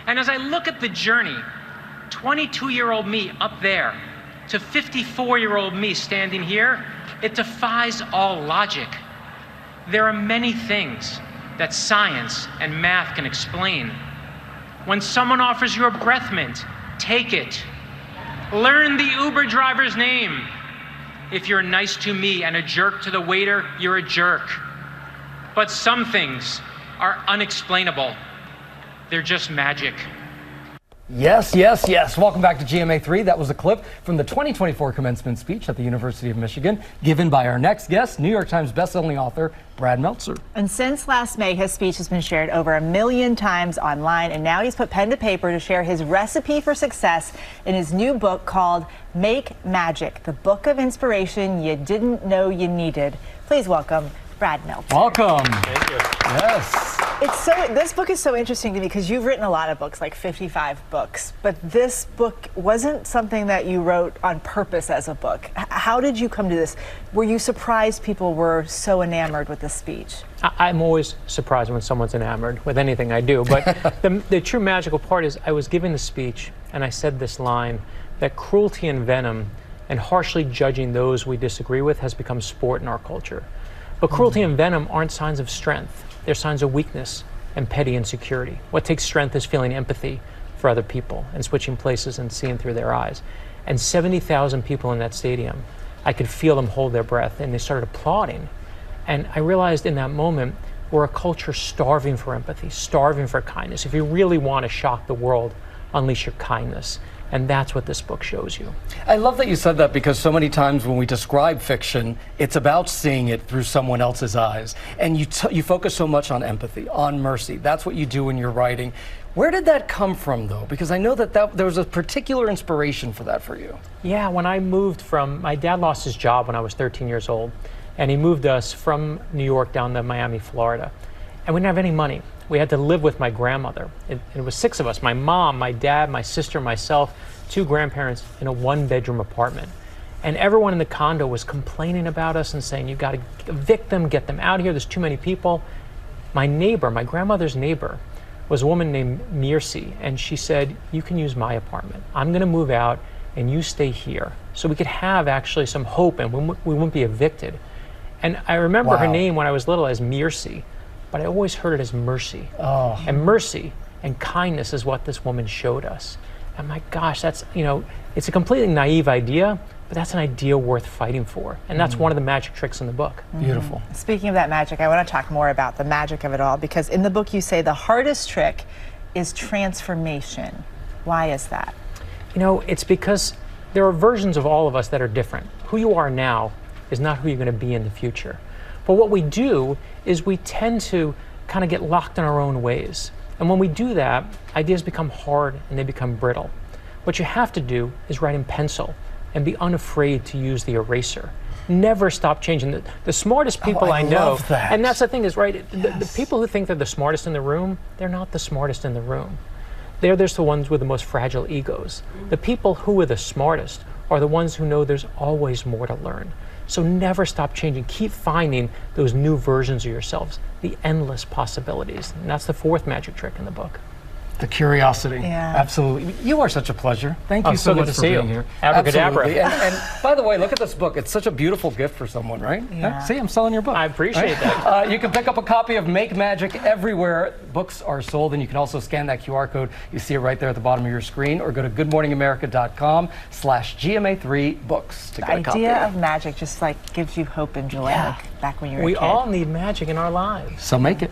And as I look at the journey, 22-year-old me up there to 54-year-old me standing here, it defies all logic. There are many things that science and math can explain. When someone offers you a breath mint, take it. Learn the Uber driver's name. If you're nice to me and a jerk to the waiter, you're a jerk. But some things are unexplainable. They're just magic. Yes, yes, yes. Welcome back to GMA3. That was a clip from the 2024 commencement speech at the University of Michigan, given by our next guest, New York Times bestselling author, Brad Meltzer. And since last May, his speech has been shared over 1 million times online, and now he's put pen to paper to share his recipe for success in his new book called Make Magic, the book of inspiration you didn't know you needed. Please welcome Brad Meltzer. Welcome. Thank you. Yes. This book is so interesting to me because you've written a lot of books, like 55 books, but this book wasn't something that you wrote on purpose as a book. How did you come to this? Were you surprised people were so enamored with the speech? I'm always surprised when someone's enamored with anything I do, but the true magical part is I was giving the speech and I said this line, that cruelty and venom and harshly judging those we disagree with has become sport in our culture. But cruelty and venom aren't signs of strength. They're signs of weakness and petty insecurity. What takes strength is feeling empathy for other people and switching places and seeing through their eyes. And 70,000 people in that stadium, I could feel them hold their breath and they started applauding. And I realized in that moment, we're a culture starving for empathy, starving for kindness. If you really want to shock the world, unleash your kindness. And that's what this book shows you. I love that you said that because so many times when we describe fiction, it's about seeing it through someone else's eyes. And you focus so much on empathy, on mercy. That's what you do in your writing. Where did that come from, though? Because I know that there was a particular inspiration for that for you. Yeah, when I moved my dad lost his job when I was 13 years old. And he moved us from New York down to Miami, Florida. And we didn't have any money. We had to live with my grandmother. It was 6 of us, my mom, my dad, my sister, myself, 2 grandparents in a 1-bedroom apartment. And everyone in the condo was complaining about us and saying, you've got to evict them, get them out of here, there's too many people. My neighbor, my grandmother's neighbor, was a woman named Mirsi, and she said, you can use my apartment. I'm gonna move out and you stay here. So we could have actually some hope and we wouldn't be evicted. And I remember her name when I was little as Mirsi, but I always heard it as mercy. Oh. And mercy and kindness is what this woman showed us. And my gosh, that's, it's a completely naive idea, but that's an idea worth fighting for. And that's one of the magic tricks in the book. Beautiful. Speaking of that magic, I want to talk more about the magic of it all, because in the book you say the hardest trick is transformation. Why is that? It's because there are versions of all of us that are different. Who you are now is not who you're going to be in the future. But what we do is we tend to kind of get locked in our own ways. And when we do that, ideas become hard and they become brittle. What you have to do is write in pencil and be unafraid to use the eraser. Never stop changing. The smartest people I know, love that. and that's the thing is, right, the people who think they're the smartest in the room, they're not the smartest in the room. They're the ones with the most fragile egos. The people who are the smartest are the ones who know there's always more to learn. So never stop changing. Keep finding those new versions of yourselves, the endless possibilities. And that's the 4th magic trick in the book. The curiosity. Yeah. Absolutely. You are such a pleasure. Thank you so good much to for see being you. here. Abracadabra. Absolutely. And by the way, look at this book. It's such a beautiful gift for someone, right? Yeah. See, I'm selling your book. I appreciate that. You can pick up a copy of Make Magic everywhere books are sold, and you can also scan that QR code. You see it right there at the bottom of your screen, or go to goodmorningamerica.com/GMA3books to get a copy. The idea of magic just gives you hope and joy, like back when you were a kid. We all need magic in our lives. So make it.